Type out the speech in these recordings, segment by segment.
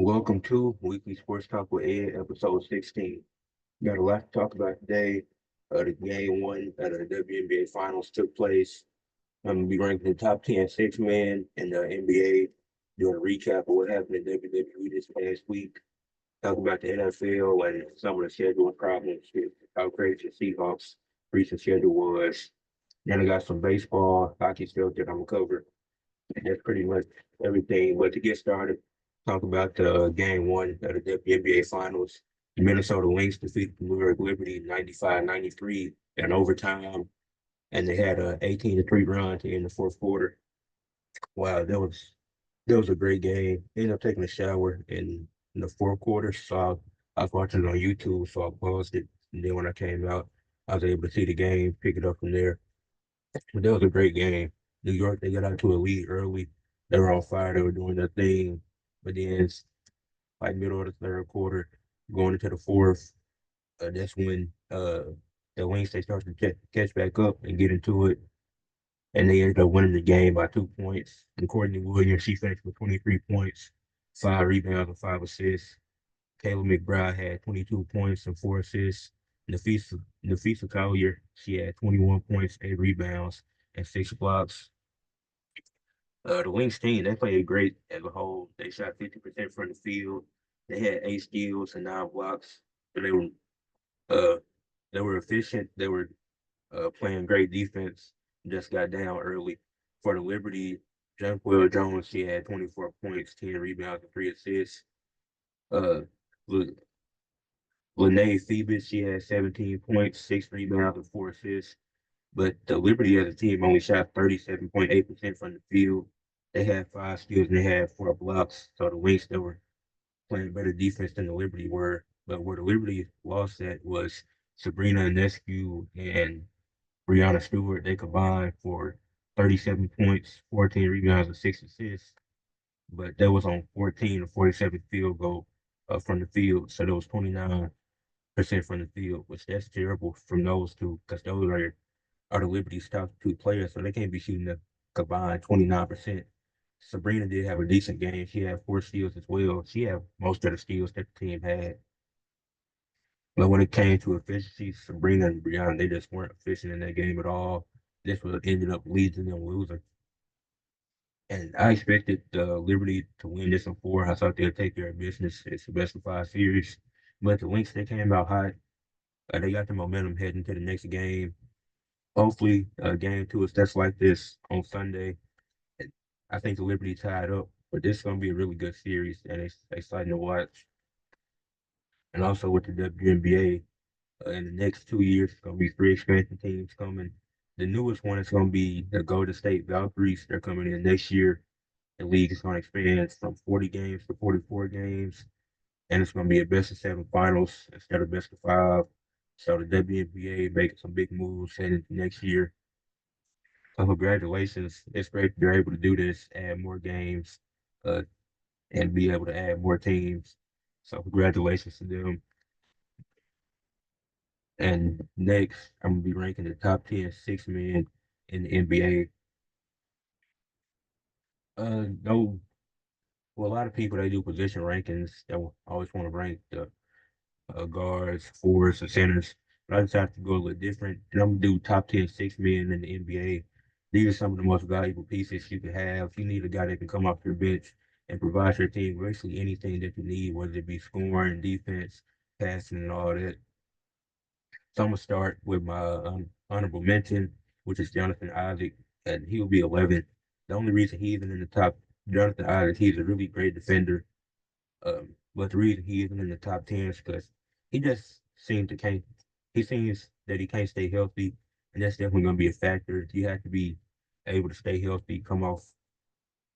Welcome to Weekly Sports Talk with Ed, episode 16. Got a lot to talk about today. The game one of the WNBA finals took place. I'm going to be ranking the top 10 six-man in the NBA, doing a recap of what happened in WWE this past week, talk about the NFL and some of the schedule problems, how crazy the Seahawks' recent schedule was. Then I got some baseball, hockey stuff that I'm going to cover. That's pretty much everything. But to get started, talk about the game one of the WNBA finals. The Minnesota Lynx defeated the New York Liberty 95-93 in overtime, and they had a 18-3 run to end the fourth quarter. Wow, that was a great game. Ended up taking a shower in the fourth quarter, so I was watching it on YouTube, so I paused it. And then when I came out, I was able to see the game, pick it up from there. But that was a great game. New York, they got out to a lead early. They were on fire. They were doing their thing. But then, like middle of the third quarter, going into the fourth, that's when the Lynx they started to catch back up and get into it, and they ended up winning the game by 2 points. And Courtney Williams, she finished with 23 points, 5 rebounds, and 5 assists. Kayla McBride had 22 points and 4 assists. Nafisa Collier, she had 21 points, 8 rebounds, and 6 blocks. The Lynx team, they played great as a whole. They shot 50% from the field. They had 8 steals and 9 blocks. So uh they were efficient. They were playing great defense. Just got down early. For the Liberty, Jonquel Jones, she had 24 points, 10 rebounds, and 3 assists. Uh, Lene Phoebus, she had 17 points, 6 rebounds, and 4 assists. But the Liberty as a team only shot 37.8% from the field. They had 5 steals and they had 4 blocks. So the Lynx, they were playing better defense than the Liberty were. But where the Liberty lost at was Sabrina Ionescu and Brianna Stewart. They combined for 37 points, 14 rebounds, and 6 assists. But that was on 14 of 47 field goal from the field. So that was 29% from the field, which that's terrible from those two because those are the Liberty's top two players, so they can't be shooting a combined 29%. Sabrina did have a decent game. She had 4 steals as well. She had most of the steals that the team had. But when it came to efficiency, Sabrina and Brianna, they just weren't efficient in that game at all. This was ended up leading them losing. And I expected Liberty to win this in four. I thought they'd take care of business. It's the best of five series. But the Lynx, they came out hot. They got the momentum heading to the next game. Hopefully, game two is just like this on Sunday. I think the Liberty tied up, but this is going to be a really good series, and it's exciting to watch. And also with the WNBA, in the next 2 years, it's going to be three expansion teams coming. The newest one is going to be the Golden State Valkyries. They're coming in next year. The league is going to expand from 40 games to 44 games, and it's going to be a best of seven finals instead of best of five. So the WNBA making some big moves heading into next year. So congratulations. It's great they're able to do this, add more games, uh, and be able to add more teams. So congratulations to them. And next, I'm gonna be ranking the top 10 six-men in the NBA. No, well, a lot of people they do position rankings. They always want to rank the guards, forwards, and centers. But I decided to go a little different, and I'm gonna do top 10 six-men in the NBA. These are some of the most valuable pieces you can have. You need a guy that can come off your bench and provide your team basically anything that you need, whether it be scoring, defense, passing, and all that. So I'm gonna start with my honorable mention, which is Jonathan Isaac, and he'll be 11. The only reason he isn't in the top, Jonathan Isaac, he's a really great defender. But the reason he isn't in the top 10 is because he just seems to can't, he seems that he can't stay healthy, and that's definitely going to be a factor. You have to be able to stay healthy, come off,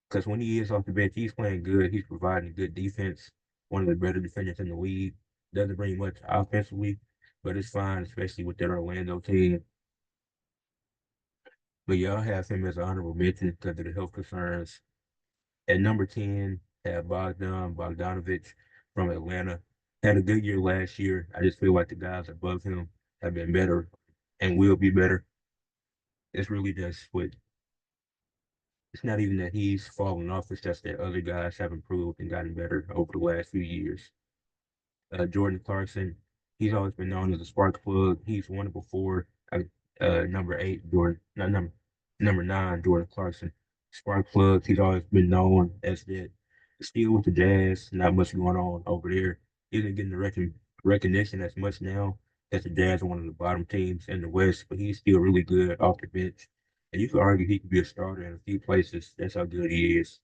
because when he is off the bench, he's playing good. He's providing good defense, one of the better defenders in the league. Doesn't bring much offensively, but it's fine, especially with that Orlando team. But y'all have him as an honorable mention because of the health concerns. At number 10, have Bogdanovich from Atlanta. Had a good year last year. I just feel like the guys above him have been better and will be better. It's really just with It's not even that he's fallen off, it's just that other guys have improved and gotten better over the last few years. Jordan Clarkson, he's always been known as a spark plug. He's won it before. Number eight, Jordan, not number nine, Jordan Clarkson, spark plug. He's always been known as that. Still with the Jazz, not much going on over there. He isn't getting the recognition as much now as the Jazz are one of the bottom teams in the West, but he's still really good off the bench. And you could argue he could be a starter in a few places. That's how good he is.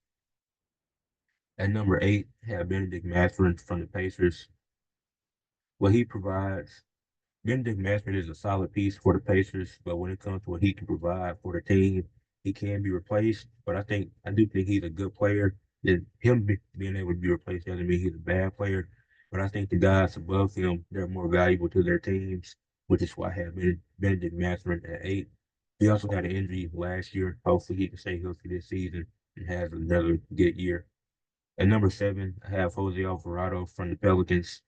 At number eight, have Benedict Mathurin from the Pacers. What he provides, Benedict Mathurin is a solid piece for the Pacers, but when it comes to what he can provide for the team, he can be replaced. But I do think he's a good player. And being able to be replaced doesn't mean he's a bad player. But I think the guys above him, they're more valuable to their teams, which is why I have Benedict Mathurin at eight. He also had an injury last year. Hopefully he can stay healthy this season and has another good year. At number seven, I have Jose Alvarado from the Pelicans,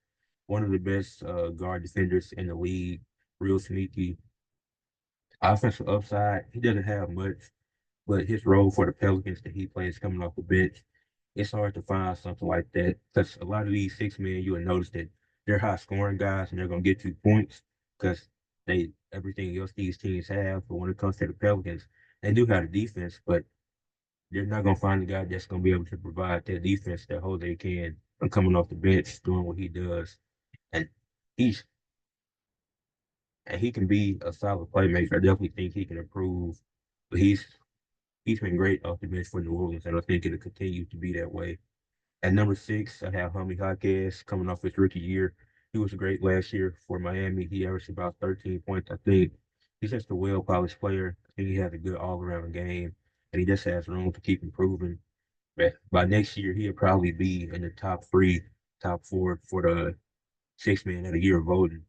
one of the best guard defenders in the league. Real sneaky. Offensive upside, he doesn't have much, but his role for the Pelicans that he plays coming off the bench, it's hard to find something like that because a lot of these six men, you will notice that they're high scoring guys and they're going to get you points because they everything else these teams have. But when it comes to the Pelicans, they do have a defense, but they're not going to find a guy that's going to be able to provide that defense that Jose can coming off the bench doing what he does. And he's and he can be a solid playmaker. I definitely think he can improve, but he's been great off the bench for New Orleans, and I think it'll continue to be that way. At number six, I have Jaime Jaquez coming off his rookie year. He was great last year for Miami. He averaged about 13 points, I think. He's just a well-polished player. I think he has a good all-around game, and he just has room to keep improving. But by next year, he'll probably be in the top three, top four for the six man of the year voting.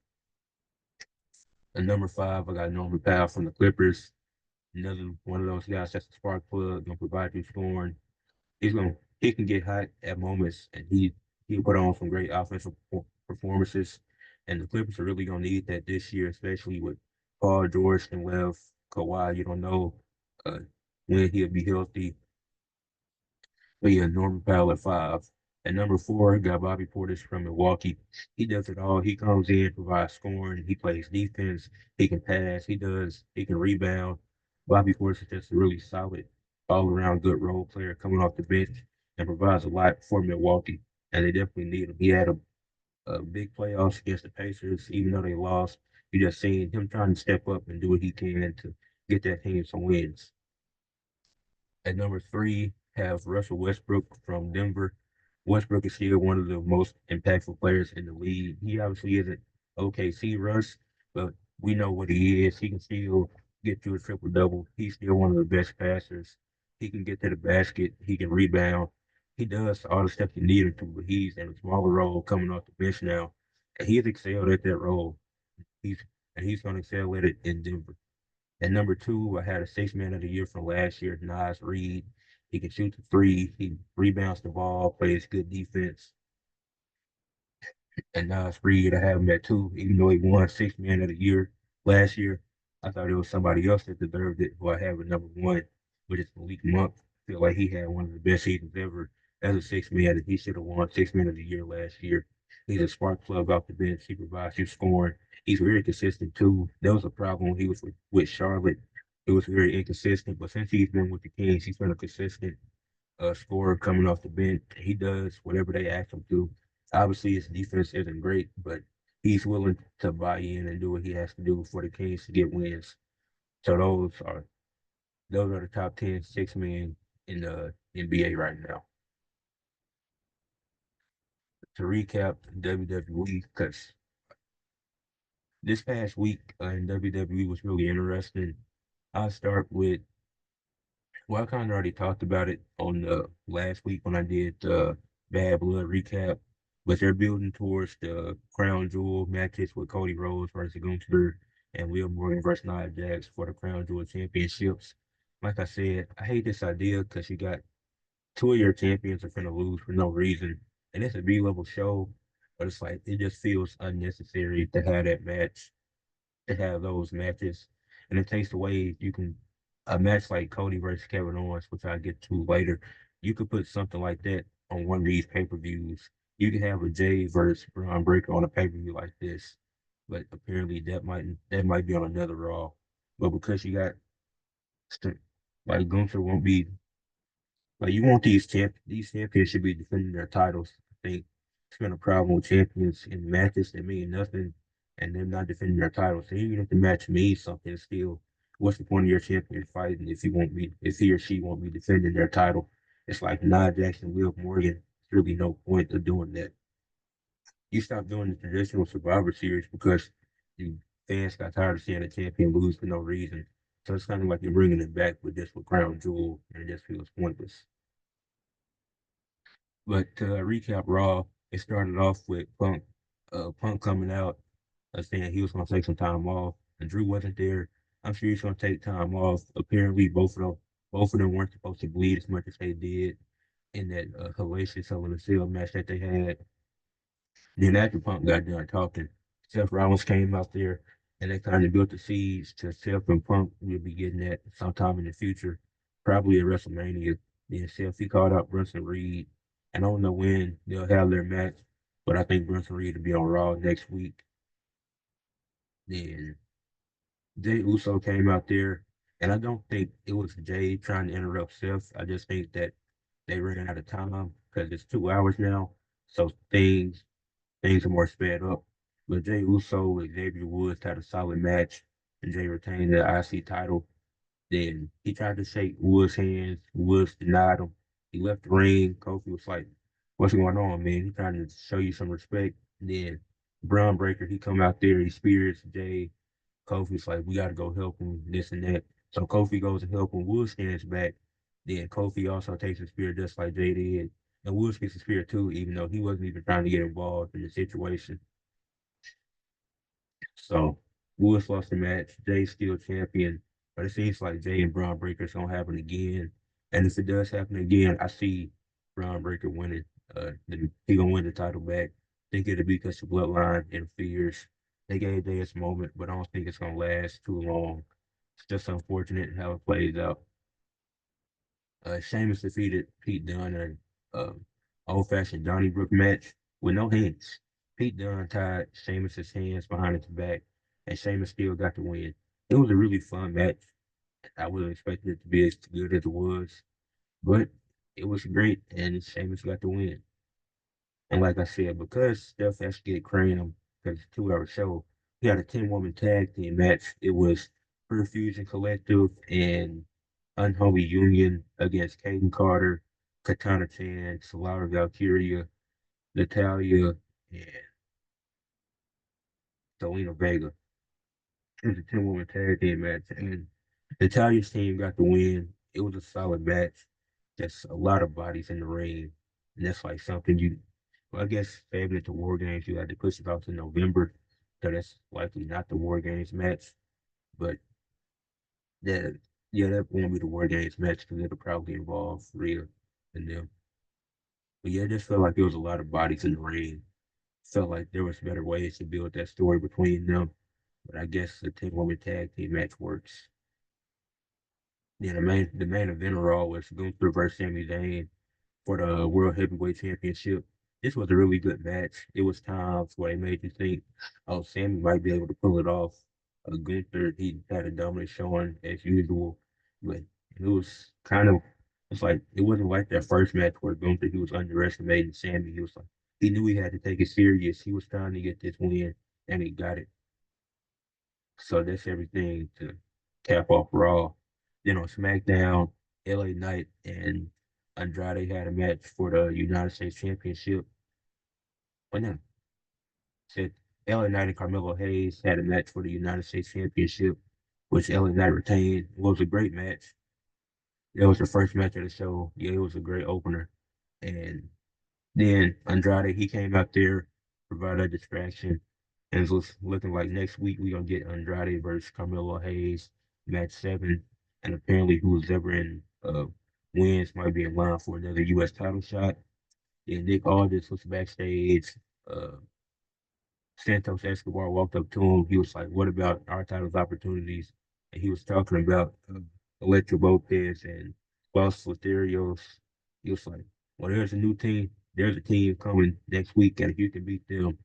At number five, I got Norman Powell from the Clippers. Another one of those guys that's a spark plug, gonna provide you scoring. He can get hot at moments, and he'll put on some great offensive performances. And the Clippers are really gonna need that this year, especially with Paul George and left Kawhi. You don't know uh, when he'll be healthy. But yeah, Norman Powell at five. At number four, got Bobby Portis from Milwaukee. He does it all. He comes in, provides scoring. He plays defense. He can pass. He can rebound. Bobby Portis is just a really solid, all-around good role player coming off the bench and provides a lot for Milwaukee. And they definitely need him. He had a big playoffs against the Pacers, even though they lost. You just seen him trying to step up and do what he can to get that team some wins. At number three, have Russell Westbrook from Denver. Westbrook is still one of the most impactful players in the league. He obviously isn't OKC Russ, but we know what he is. He can still get you a triple double. He's still one of the best passers. He can get to the basket. He can rebound. He does all the stuff you need him to, but he's in a smaller role coming off the bench now. And he's excelled at that role. He's he's going to excel at it in Denver. At number two, I had a six man of the year from last year, Nas Reed. He can shoot the three. He rebounds the ball, plays good defense. And Nas Reed, I have him at two, even though he won six man of the year last year. I thought it was somebody else that deserved it, who I have at number one, which is Malik Monk. I feel like he had one of the best seasons ever as a six man. He should have won six man of the year last year. He's a spark plug off the bench. He provides you scoring. He's very consistent too. That was a problem when he was with Charlotte. It was very inconsistent, but since he's been with the Kings, he's been a consistent scorer coming off the bench. He does whatever they ask him to. Obviously, his defense isn't great, but he's willing to buy in and do what he has to do for the Kings to get wins. So those are the top 10 six men in the NBA right now. To recap WWE, because this past week in WWE was really interesting. I'll start with, well, I kind of already talked about it on the last week when I did the Bad Blood recap, but they're building towards the Crown Jewel matches with Cody Rhodes versus Gunther and Will Morgan versus Nia Jax for the Crown Jewel championships. Like I said, I hate this idea because you got two of your champions are going to lose for no reason. And it's a B-level show, but it's like, it just feels unnecessary to have that match, to have those matches. And it takes away, you can a match like Cody versus Kevin Owens, which I'll get to later, you could put something like that on one of these pay-per-views. You could have a Jay versus Braun Breaker on a pay-per-view like this, but apparently that might be on another Raw. But because you got like Gunther won't be like you want these champions should be defending their titles. I think it's been a problem with champions in matches that mean nothing and them not defending their titles. So even if the match means something, still, what's the point of your champion fighting if he or she won't be defending their title? It's like Nia Jackson, Liv Morgan. There's really no point of doing that. You stop doing the traditional Survivor Series because the fans got tired of seeing a champion lose for no reason. So it's kind of like you're bringing it back with just with Crown Jewel, and it just feels pointless. But to recap Raw, it started off with Punk coming out, saying he was going to take some time off, and Drew wasn't there. I'm sure he's going to take time off. Apparently, both of them weren't supposed to bleed as much as they did in that hellacious Hell in a Cell match that they had. Then after Punk got done talking, Seth Rollins came out there, and they kind of built the seeds to Seth and Punk will be getting that sometime in the future, probably at WrestleMania. Then Seth he called out Brunson Reed, and I don't know when they'll have their match, but I think Brunson Reed will be on Raw next week. Then Jay Uso came out there, and I don't think it was Jay trying to interrupt Seth. I just think that they ran out of time because it's 2 hours now, so things are more sped up. But Jay Uso and Xavier Woods had a solid match, and Jay retained the IC title. Then he tried to shake Woods' hands. Woods denied him. He left the ring. Kofi was like, "What's going on, man?" He trying to show you some respect. Then Braun Breaker, he come out there, he spears Jay. Kofi's like, "We got to go help him, this and that." So Kofi goes to help him. Woods stands back. Then Kofi also takes a spear just like Jay did. And Woods gets a spear too, even though he wasn't even trying to get involved in the situation. So Woods lost the match. Jay's still champion, but it seems like Jay and Braun Breaker's gonna happen again. And if it does happen again, I see Braun Breaker winning. He gonna win the title back. Think it'll be because the bloodline interferes. They gave Jay his moment, but I don't think it's gonna last too long. It's just unfortunate how it plays out. Sheamus defeated Pete Dunne in an old-fashioned Donnybrook match with no hands. Pete Dunne tied Sheamus's hands behind his back, and Sheamus still got the win. It was a really fun match. I wasn't expecting it to be as good as it was, but it was great, and Sheamus got the win. And like I said, because Steph has to get crammed because it's a 2 hour show, he had a 10-woman tag team match. It was Perfusion Collective and Unholy Union against Caden Carter, Katana Chan, Solara Valkyria, Natalia, and Selena Vega. It was a 10-woman tag team match, and Natalia's team got the win. It was a solid match. Just a lot of bodies in the ring, and that's like something well, I guess saving it to War Games, you had to push it out to November, so that's likely not the War Games match. But that, yeah, that won't be the War Games match because it'll probably involve Rhea and them. But yeah, it just felt like there was a lot of bodies in the ring. Felt like there was better ways to build that story between them. But I guess the 10-woman tag team match works. Yeah, the main event overall was Gunther versus Sami Zayn for the World Heavyweight Championship. This was a really good match. It was times where they made you think, oh, Sammy might be able to pull it off. Gunther, he had a dominant showing as usual, but it was kind of, it's like, it wasn't like that first match where Gunther, he was underestimating Sammy. He was like, he knew he had to take it serious. He was trying to get this win, and he got it. So that's everything to cap off Raw. Then on SmackDown, LA Knight and Andrade had a match for the United States Championship. But no, said LA Knight and Carmelo Hayes had a match for the United States Championship, which LA Knight retained. It was a great match. It was the first match of the show. Yeah, it was a great opener. And then Andrade, he came out there, provided a distraction, and it was looking like next week we're gonna get Andrade versus Carmelo Hayes, match 7, and apparently who's ever in wins might be in line for another U.S. title shot. And Nick Aldis was backstage. Uh, Santos Escobar walked up to him. He was like, "What about our titles opportunities?" And he was talking about Electro Lopez and Los Lotharios. He was like, well, there's a new team. There's a team coming next week, and if you can beat them,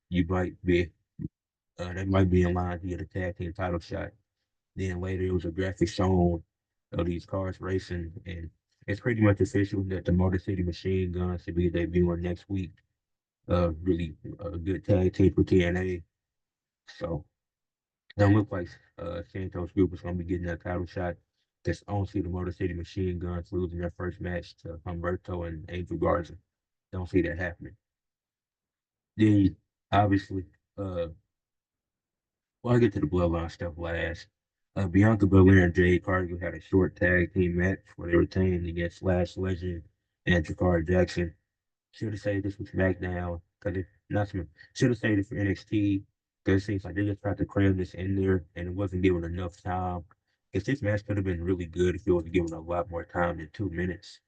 you might be, they might be in line to get a tag team title shot. Then later, it was a graphic shown of these cars racing, and it's pretty much official that the Motor City Machine Guns should be debuting next week. Really a good tag team for TNA. So it don't look like Santos Group is going to be getting that title shot. Because I don't see the Motor City Machine Guns losing their first match to Humberto and Angel Garza. Don't see that happening. Then obviously, uh, well, I'll get to the bloodline stuff last. Bianca Belair and Jade Cargill had a short tag team match where they retained against Lash Legend and Jakar Jackson. Should have saved this for SmackDown because if not Smack, should have saved it for NXT because it seems like they just tried to cram this in there and it wasn't given enough time. Because this match could have been really good if it was given a lot more time than 2 minutes.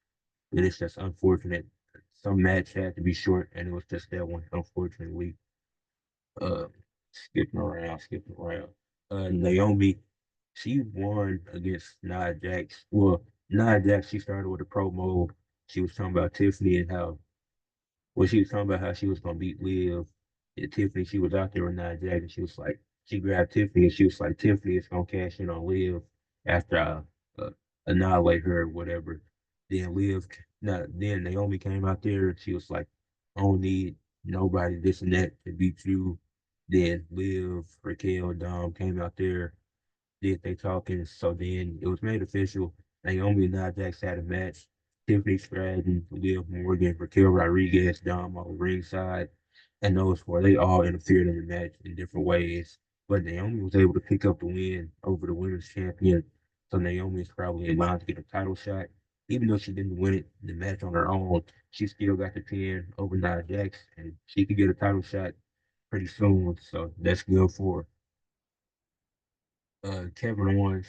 And it's just unfortunate. Some match had to be short and it was just that one, unfortunately. Uh, skipping around. Naomi, she won against Nia Jax. Well, Nia Jax, she started with a promo. She was talking about Tiffany and how well, she was talking about how she was gonna beat Liv. And Tiffany, she was out there with Nia Jax, and she was like, she grabbed Tiffany, and she was like, Tiffany is gonna cash in on Liv after I annihilate her or whatever. Then then Naomi came out there, and she was like, I don't need nobody this and that to beat you. Then Liv, Raquel, Dom came out there, did they talking. So then it was made official. Naomi and Nia Jax had a match. Tiffany Stratton, Liv Morgan, Raquel Rodriguez, Dom on the ringside, and those four, they all interfered in the match in different ways. But Naomi was able to pick up the win over the women's champion. So Naomi is probably in line to get a title shot. Even though she didn't win it the match on her own, she still got the pin over Nia Jax, and she could get a title shot pretty soon. So that's good for her. Kevin Owens,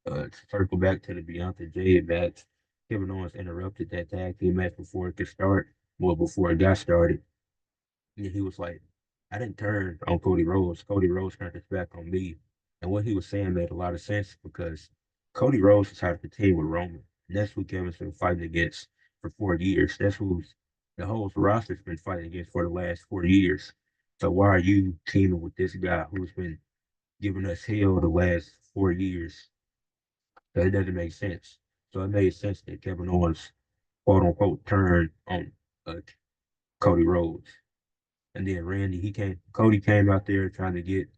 to circle back to the Bianca Jade match, Kevin Owens interrupted that tag team match before it could start. Well, before it got started. And he was like, I didn't turn on Cody Rhodes. Cody Rhodes turned his back on me. And what he was saying made a lot of sense because Cody Rhodes decided to team with Roman. And that's who Kevin's been fighting against for 4 years. That's who the whole roster's been fighting against for the last 4 years. So why are you teaming with this guy who's been giving us hell the last 4 years? That doesn't make sense. So it made sense that Kevin Owens, quote unquote, turned on Cody Rhodes. And then Cody came out there trying to get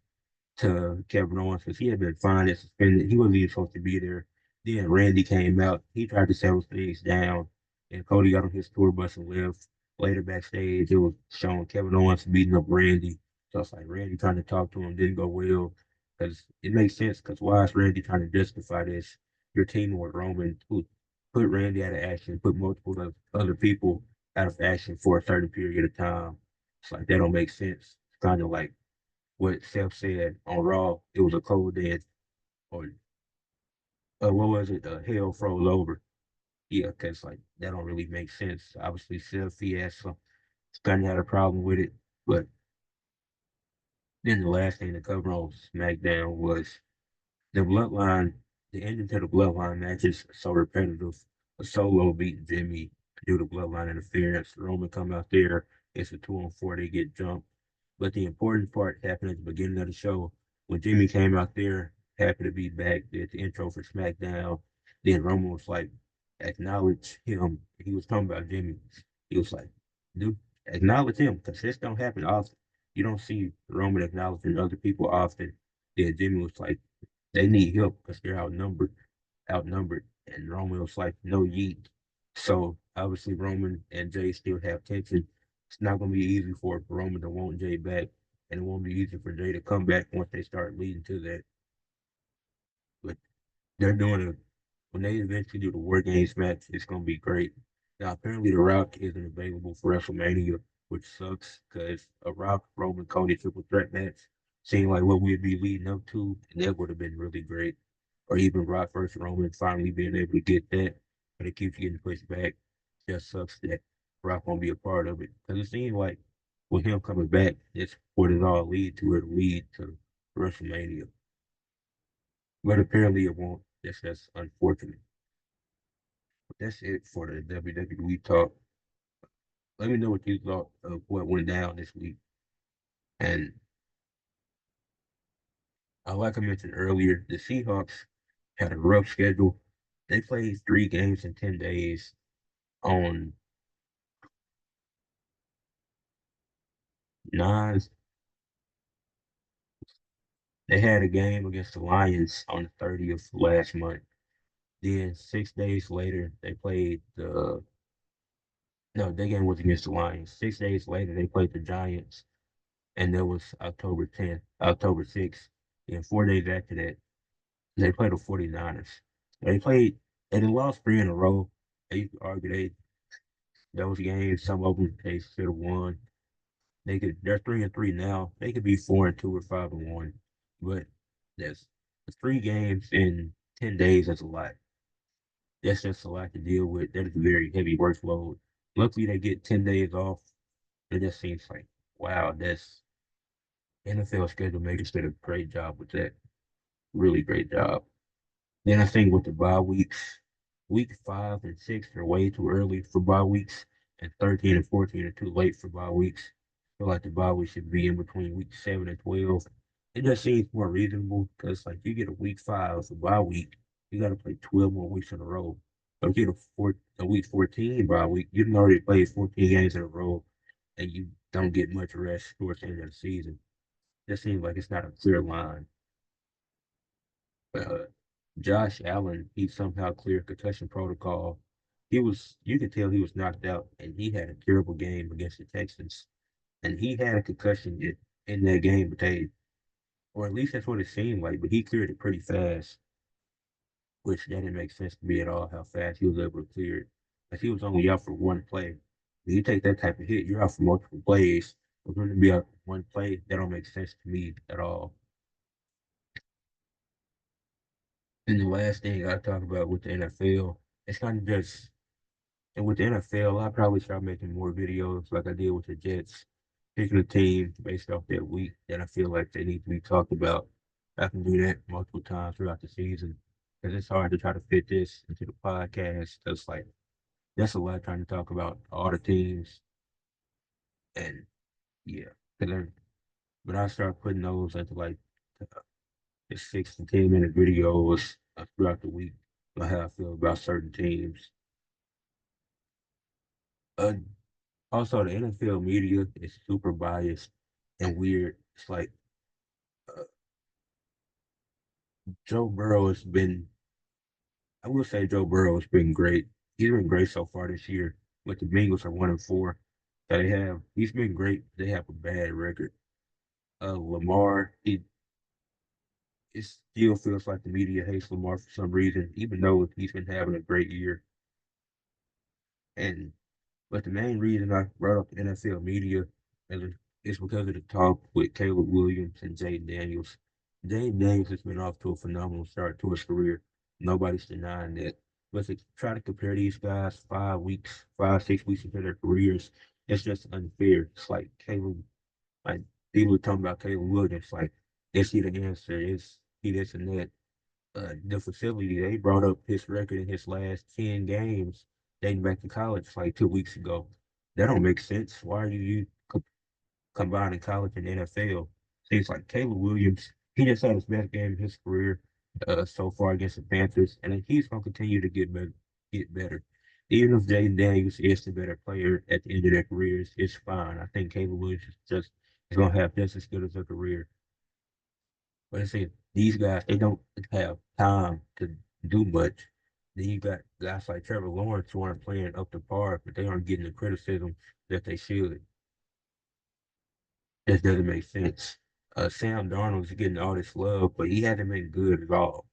to Kevin Owens because he had been fined and suspended. He wasn't even supposed to be there. Then Randy came out. He tried to settle things down, and Cody got on his tour bus and left. Later backstage, it was showing Kevin Owens beating up Randy. So it's like Randy trying to talk to him didn't go well because it makes sense because why is Randy trying to justify this? You're teaming with Roman, who put Randy out of action, put multiple other people out of action for a certain period of time. It's like that don't make sense. It's kind of like what Seth said on Raw. It was a cold dance, or what was it? Hell froze over. Yeah, because like that don't really make sense. Obviously, Seth he has some kind of had a problem with it, but then the last thing to cover on SmackDown was the bloodline, the ending to the bloodline match is so repetitive. A Solo beat Jimmy due to bloodline interference. Roman come out there. It's a 2-on-4. They get jumped. But the important part happened at the beginning of the show when Jimmy came out there, happy to be back, did the intro for SmackDown. Then Roman was like, acknowledge him. He was talking about Jimmy. He was like, dude, acknowledge him because this don't happen often. You don't see Roman acknowledging other people often. Then Jimmy was like, they need help because they're outnumbered. And Roman was like, no yeet. So obviously Roman and Jay still have tension. It's not gonna be easy for Roman to want Jay back, and it won't be easy for Jay to come back once they start leading to that. But they're doing it when they eventually do the War Games match. It's gonna be great. Now apparently the Rock isn't available for WrestleMania, which sucks because a Rock Roman Cody triple threat match seemed like what we'd be leading up to, and that would have been really great. Or even Rock versus Roman finally being able to get that, but it keeps getting pushed back. Just sucks that Rock won't be a part of it because it seems like with him coming back, it's what it all lead to. It'll lead to WrestleMania, but apparently it won't. That's unfortunate. But that's it for the WWE talk. Let me know what you thought of what went down this week. And like I mentioned earlier, the Seahawks had a rough schedule. They played 3 games in 10 days on 9. They had a game against the Lions on the 30th last month. Then 6 days later, they played the no, that game was against the Lions. 6 days later, they played the Giants, and that was October 10th, October 6th. And 4 days after that, they played the 49ers. They played, and they lost 3 in a row. They argue those games, some of them they should have won. They're 3-3 now. They could be 4-2 or 5-1, but that's 3 games in 10 days. That's a lot. That's just a lot to deal with. That is a very heavy workload. Luckily, they get 10 days off. It just seems like, wow, that's NFL schedule makers did a great job with that. Really great job. Then I think with the bye weeks, week 5 and 6 are way too early for bye weeks, and 13 and 14 are too late for bye weeks. I feel like the bye week should be in between week 7 and 12. It just seems more reasonable because, like, you get a week 5 for bye week, you got to play 12 more weeks in a row. But if you get a week 14 bye week, you can already play 14 games in a row, and you don't get much rest towards the end of the season. It seems like it's not a clear line. uh, Josh Allen, he somehow cleared concussion protocol. You could tell he was knocked out, and he had a terrible game against the Texans. And he had a concussion in that game, or at least that's what it seemed like, but he cleared it pretty fast, which that didn't make sense to me at all, how fast he was able to clear it. Like he was only out for one play. When you take that type of hit, you're out for multiple plays. For him to be out for one play, that don't make sense to me at all. And the last thing I talk about with the NFL, it's kind of just And with the NFL, I probably start making more videos like I did with the Jets, picking a team based off that week that I feel like they need to be talked about. I can do that multiple times throughout the season because it's hard to try to fit this into the podcast. That's like that's a lot trying to talk about all the teams and yeah. 'Cause but I start putting those into like the 6 to 10 minute videos throughout the week, like how I feel about certain teams. Uh, Also, the NFL media is super biased and weird. It's like uh, Joe Burrow has been, I will say Joe Burrow has been great. He's been great so far this year. But the Bengals are 1-4. So he's been great. They have a bad record. Lamar, it still feels like the media hates Lamar for some reason, even though he's been having a great year. And But the main reason I brought up the NFL media is because of the talk with Caleb Williams and Jaden Daniels. Jaden Daniels has been off to a phenomenal start to his career. Nobody's denying that. But to try to compare these guys 5 weeks, 5, 6 weeks into their careers, it's just unfair. It's like like people were talking about Caleb Williams, like, is he the answer? Is he this and that? The facility, they brought up his record in his last 10 games dating back to college like 2 weeks ago. That don't make sense. Why are you combining college and NFL? Seems like Caleb Williams, he just had his best game in his career so far against the Panthers, and he's going to continue to get better. Even if Jaden Daniels is the better player at the end of their careers, it's fine. I think Caleb Williams is going to have just as good as a career. But I say these guys, they don't have time to do much. Then you got guys like Trevor Lawrence who aren't playing up to par, but they aren't getting the criticism that they should. That doesn't make sense. Sam Darnold's getting all this love, but he hasn't been good at all.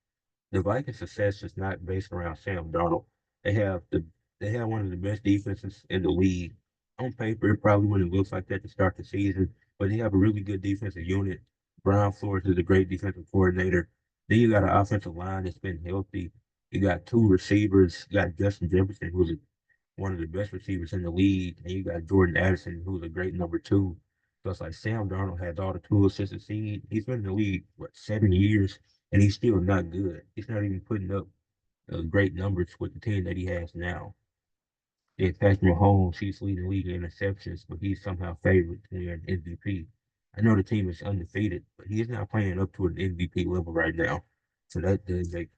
The Vikings' success is not based around Sam Darnold. They have the they have one of the best defenses in the league. On paper, it probably wouldn't look like that to start the season, but they have a really good defensive unit. Brian Flores is a great defensive coordinator. Then you got an offensive line that's been healthy. You got 2 receivers. You got Justin Jefferson, who's one of the best receivers in the league, and you got Jordan Addison, who's a great number 2. So it's like Sam Darnold has all the tools to succeed. He's been in the league, what, 7 years? and he's still not good. He's not even putting up great numbers with the team that he has now. In fact, Mahomes, he's leading the league in interceptions, but he's somehow favored to win MVP. I know the team is undefeated, but he's not playing up to an MVP level right now. So that doesn't make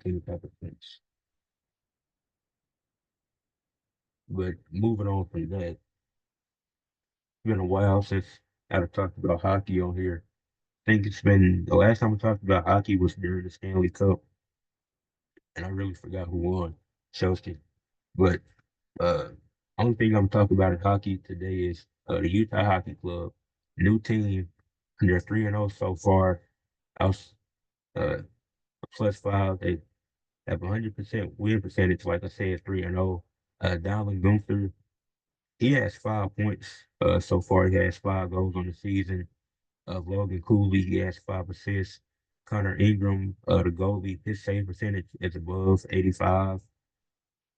any type of sense. But moving on from that, it's been a while since I've talked about hockey on here. I think it's been the last time we talked about hockey was during the Stanley Cup, and I really forgot who won. Chelsea. But uh, only thing I'm talking about in hockey today is the Utah Hockey Club, new team. They're 3-0 so far. I was +5. They have 100% win percentage. Like I said, 3-0. Dowling Gunther, he has 5 points so far. He has 5 goals on the season. Logan Cooley, he has 5 assists. Connor Ingram, the goalie, his save percentage is above 85.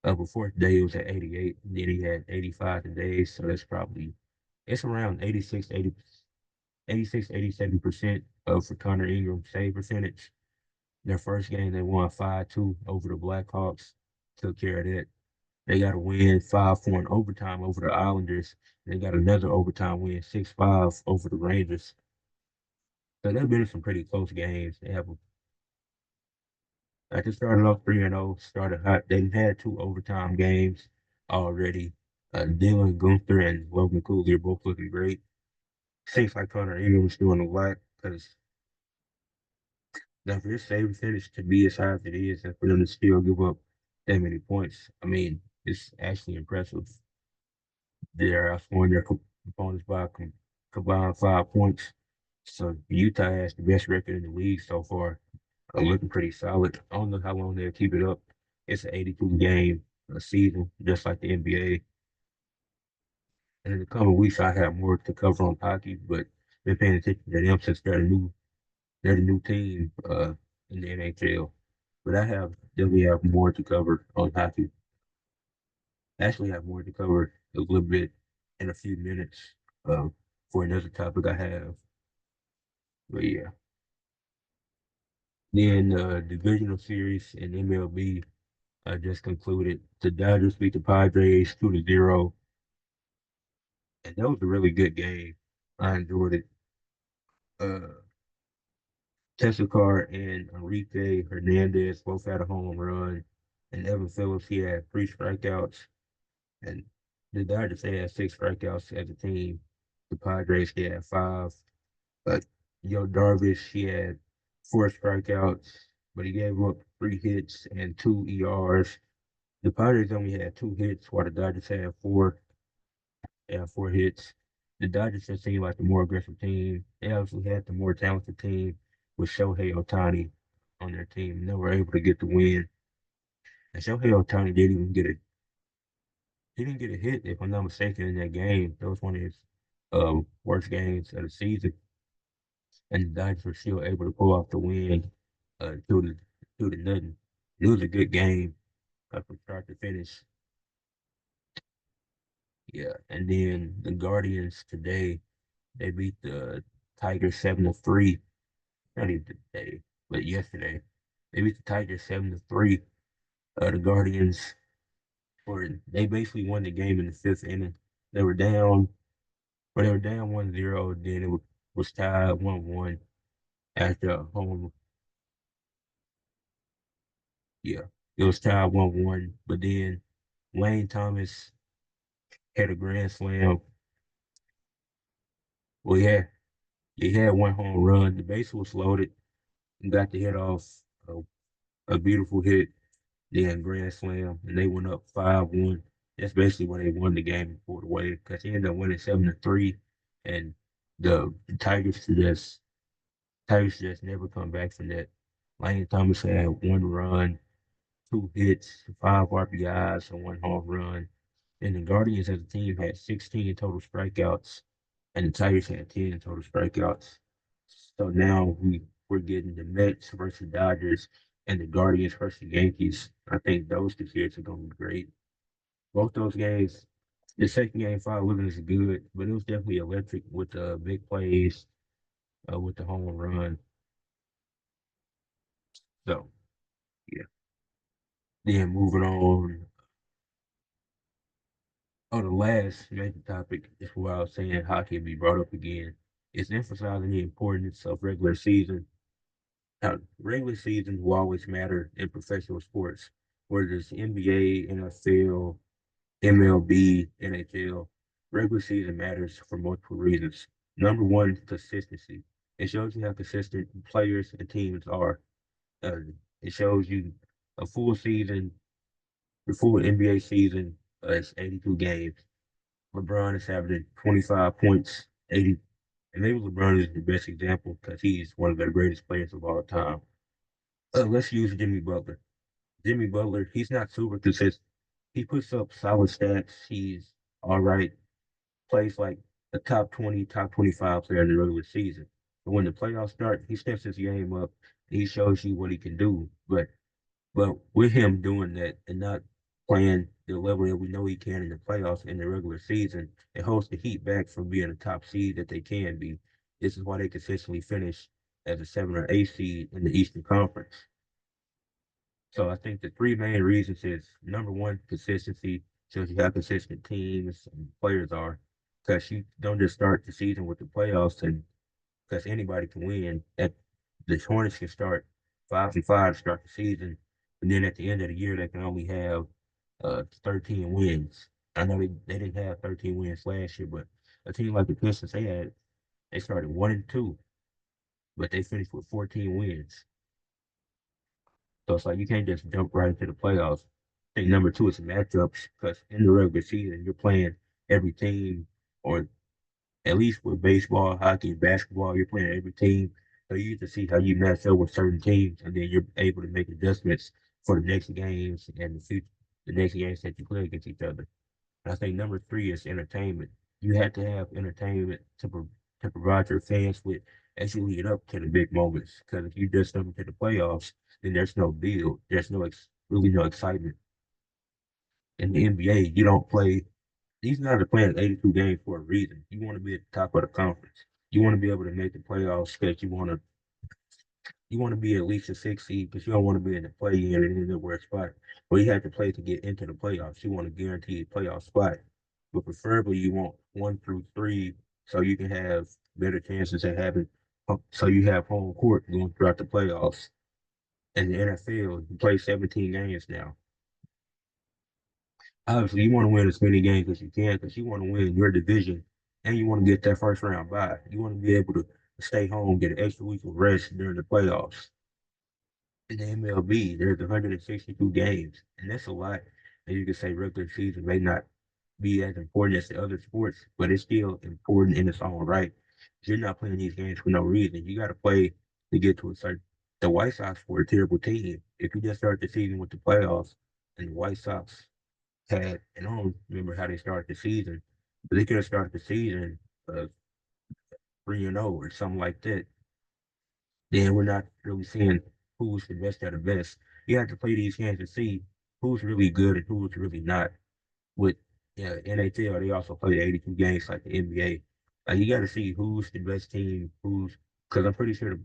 Before today, it was at 88. Then he had 85 today. So that's probably, it's around 87% for Connor Ingram save percentage. Their first game, they won 5-2 over the Blackhawks. Took care of that. They got a win 5-4 in overtime over the Islanders. They got another overtime win 6-5 over the Rangers. So they've been in some pretty close games. I just started off 3-0, started hot. They've had 2 overtime games already. Dylan Gunther and Logan Cooley are both looking great. Seems like Connor Ingram's doing a lot because now for his save percentage to be as high as it is and for them to still give up that many points, I mean, it's actually impressive. They're outscoring their opponents by combined 5 points. So Utah has the best record in the league so far. Looking pretty solid. I don't know how long they'll keep it up. It's an 82 game season, just like the NBA. And in the coming weeks, I have more to cover on hockey, but been paying attention to them since they're the new team in the NHL. But I have definitely have more to cover on hockey. I actually have more to cover a little bit in a few minutes for another topic I have. But yeah. Then divisional series in MLB just concluded. The Dodgers beat the Padres 2-0, and that was a really good game. I enjoyed it. Uh, Tessakar and Enrique Hernandez both had a home run, and Evan Phillips he had 3 strikeouts, and the Dodgers they had 6 strikeouts as a team. The Padres they had 5. But Darvish he had 4 strikeouts, but he gave up 3 hits and 2 ERs. The Padres only had 2 hits, while the Dodgers had 4. They had 4 hits. The Dodgers just seemed like the more aggressive team. They obviously had the more talented team with Shohei Ohtani on their team, and they were able to get the win. And Shohei Ohtani he didn't get a hit, if I'm not mistaken, in that game. That was one of his worst games of the season, and the Dodgers were still able to pull off the win uh, two to 2-0. It was a good game from start to finish. Yeah, and then the Guardians today they beat the Tigers 7-3. Not even today, but yesterday. They beat the Tigers 7-3. The Guardians they basically won the game in the 5th inning. They were down, but they were down 1-0. Then was tied 1-1 after a home. Yeah, it was tied 1-1. But then Lane Thomas had a grand slam. Well, yeah, he had one home run. The base was loaded and got the hit off a, a beautiful hit, then grand slam, and they went up 5-1. That's basically when they won the game and pulled away because they ended up winning 7-3, and the Tigers just never come back from that. Lane Thomas had 1 run, 2 hits, 5 RBIs, and 1 home run. And the Guardians as a team had 16 total strikeouts, and the Tigers had 10 total strikeouts. So now we're getting the Mets versus Dodgers and the Guardians versus the Yankees. I think those 2 series are going to be great. Both those games, the second game 5 wasn't as good, but it was definitely electric with the big plays, with the home run. So yeah. Then moving on. Oh, the last major topic is why I was saying hockey will be brought up again. It's emphasizing the importance of regular season. Now, regular season will always matter in professional sports, whether it's NBA, NFL, MLB, NHL. Regular season matters for multiple reasons. Number one, consistency. It shows you how consistent players and teams are. Uh, it shows you a full season, the full NBA season is 82 games. LeBron is averaging 25 points, 80, and maybe LeBron is the best example because he's one of the greatest players of all time. Let's use Jimmy Butler. Jimmy Butler, he's not super consistent. He puts up solid stats. He's all right. Plays like a top 20, top 25 player in the regular season. But when the playoffs start, he steps his game up. And he shows you what he can do. But with him doing that and not playing the level that we know he can in the playoffs in the regular season, it holds the Heat back from being a top seed that they can be. This is why they consistently finish as a 7 or 8 seed in the Eastern Conference. So I think the three main reasons is number one, consistency, shows you how consistent teams and players are. Because you don't just start the season with the playoffs and because anybody can win. At the Hornets can start 5-5 to start the season, and then at the end of the year they can only have 13 wins. I know they didn't have 13 wins last year, but a team like the Pistons they started 1-2, but they finished with 14 wins. So it's like you can't just jump right into the playoffs. I think number two is matchups because in the regular season you're playing every team, or at least with baseball, hockey, and basketball, you're playing every team. So you get to see how you match up with certain teams, and then you're able to make adjustments for the next games and the next games that you play against each other. And I think number three is entertainment. You have to have entertainment to provide your fans with as you lead up to the big moments. Because if you just jump into the playoffs, then there's no build. There's really no excitement. In the NBA, you don't play. These guys are playing 82 games for a reason. You want to be at the top of the conference. You want to be able to make the playoffs because you want to be at least a 6 seed because you don't want to be in the play-in and anywhere spot. But you have to play to get into the playoffs. You want a guaranteed playoff spot. But preferably you want 1 through 3 so you can have better chances at having so you have home court going throughout the playoffs. In the NFL, you play 17 games now. Obviously, you want to win as many games as you can because you want to win your division and you want to get that first round bye. You want to be able to stay home, get an extra week of rest during the playoffs. In the MLB, there's 162 games, and that's a lot. And you can say regular season may not be as important as the other sports, but it's still important in its own right. You're not playing these games for no reason. You got to play to get to a certain. The White Sox were a terrible team. If you just start the season with the playoffs, and the White Sox and I don't remember how they started the season, but they could have started the season 3-0 or something like that. Then we're not really seeing who's the best of the best. You have to play these games to see who's really good and who's really not. With NHL, they also play 82 games like the NBA. Like you got to see who's the best team, who's because I'm pretty sure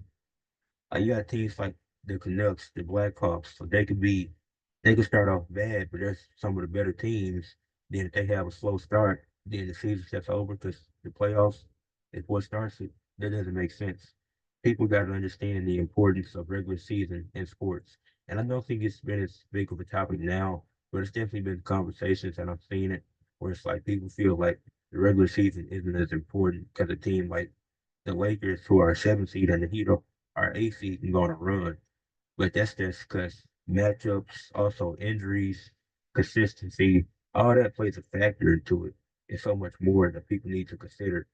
you got teams like the Canucks, the Blackhawks, so they could start off bad, but there's some of the better teams. Then if they have a slow start, then the season gets over because the playoffs is what starts it. That doesn't make sense. People got to understand the importance of regular season in sports. And I don't think it's been as big of a topic now, but it's definitely been conversations and I've seen it where it's like people feel like the regular season isn't as important because a team like the Lakers, who are a 7 seed, and the Heat are 8 seed and going to run. But that's just because matchups, also injuries, consistency, all that plays a factor into it. It's so much more that people need to consider.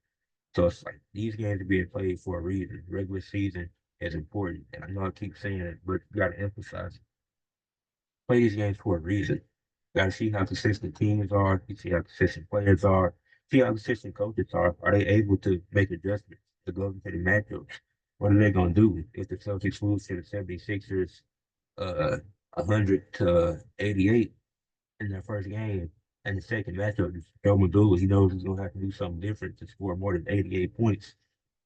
So it's like these games are being played for a reason. Regular season is important. And I know I keep saying it, but you got to emphasize it. Play these games for a reason. Got to see how consistent teams are. You see how consistent players are. See how consistent coaches are. Are they able to make adjustments to go into the matchups? What are they going to do if the Celtics lose to the 76ers 100 to 88 in their first game? And the second matchup is Joe Madula. He knows he's going to have to do something different to score more than 88 points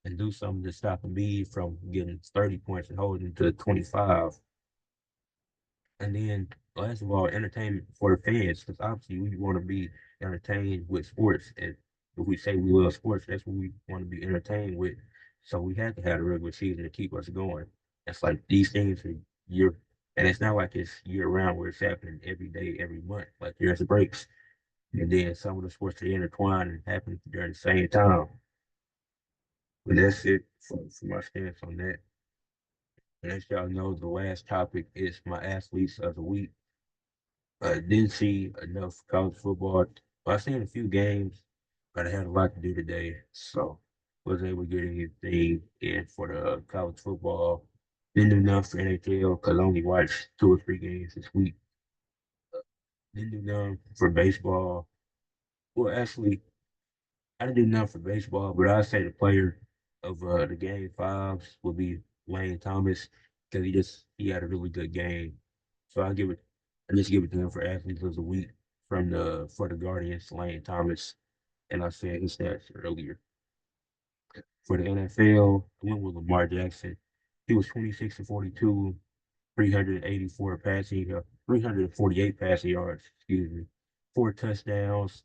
and do something to stop Embiid from getting 30 points and holding to 25. And then last of all, entertainment for the fans, because obviously we want to be entertained with sports. And if we say we love sports, that's what we want to be entertained with. So we have to have a regular season to keep us going. It's like these things are year, and it's not like it's year round where it's happening every day, every month. Like there's breaks, and then some of the sports are intertwined and happen during the same time. But that's it for my stance on that. And as y'all know, the last topic is my athletes of the week. Didn't see enough college football. Well, I seen a few games, but I had a lot to do today, so wasn't able to get anything in for the college football. Didn't do enough for NHL because I only watched 2 or 3 games this week. Didn't do none for baseball. Well, actually, I didn't do none for baseball, but I'd say the player of the game fives would be Lane Thomas because he had a really good game. So I just give it to him for athletes of the week from the for the Guardians, Lane Thomas, and I said his stats earlier. For the NFL, I went with Lamar Jackson. He was 26 and 42, 348 passing yards, excuse me, 4 touchdowns,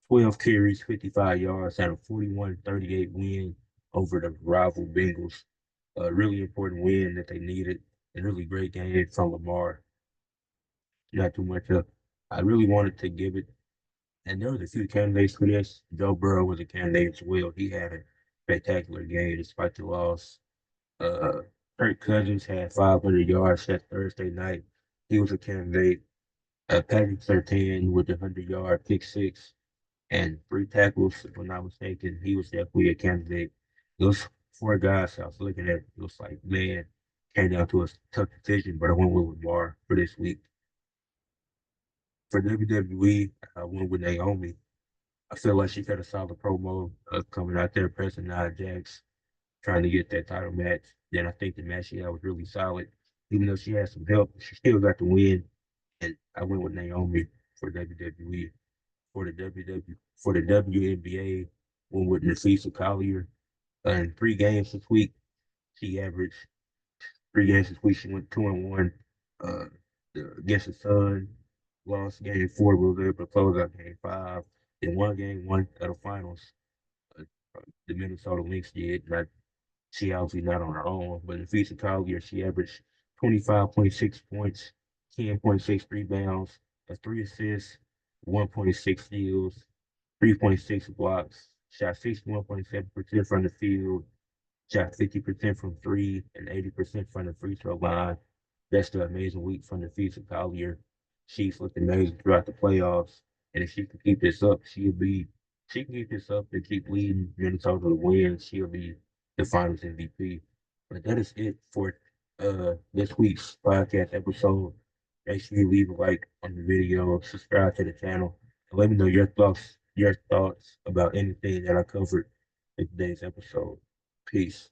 12 carries, 55 yards, had a 41-38 win over the rival Bengals. A really important win that they needed. A really great game from Lamar. Not too much of. I really wanted to give it, and there was a few candidates for this. Joe Burrow was a candidate as well. He had a spectacular game despite the loss. Uh, Kirk Cousins had 500 yards that Thursday night. He was a candidate. Patrick Surtain with a 100-yard pick six and 3 tackles, if I'm not mistaken. He was definitely a candidate. Those 4 guys I was looking at, it was like, man, came down to a tough decision, but I went with Lamar for this week. For WWE, I went with Naomi. I feel like she had a solid promo coming out there pressing Nia Jax, trying to get that title match. Then I think the match she had was really solid. Even though she had some help, she still got the win. And I went with Naomi for WWE. For the WNBA, went with Nafisa Collier. In 3 games this week, she averaged 3 games this week. She went 2-1 uh, against the Sun. Lost game 4, but was able to close out game 5. Then won game 1 of the finals. Uh, the Minnesota Lynx did. Not She obviously not on her own, but in Fisa Collier, she averaged 25.6 points, 10.6 rebounds, 3 assists, 1.6 steals, 3.6 blocks, shot 61.7% from the field, shot 50% from three and 80% from the free throw line. That's the amazing week from the Fisa Collier. She's looked amazing throughout the playoffs. And if she can keep this up, she can keep this up and keep leading Minnesota to win. She'll be the finals MVP. But that is it for this week's podcast episode. Make sure you leave a like on the video, subscribe to the channel, and let me know your thoughts about anything that I covered in today's episode. Peace.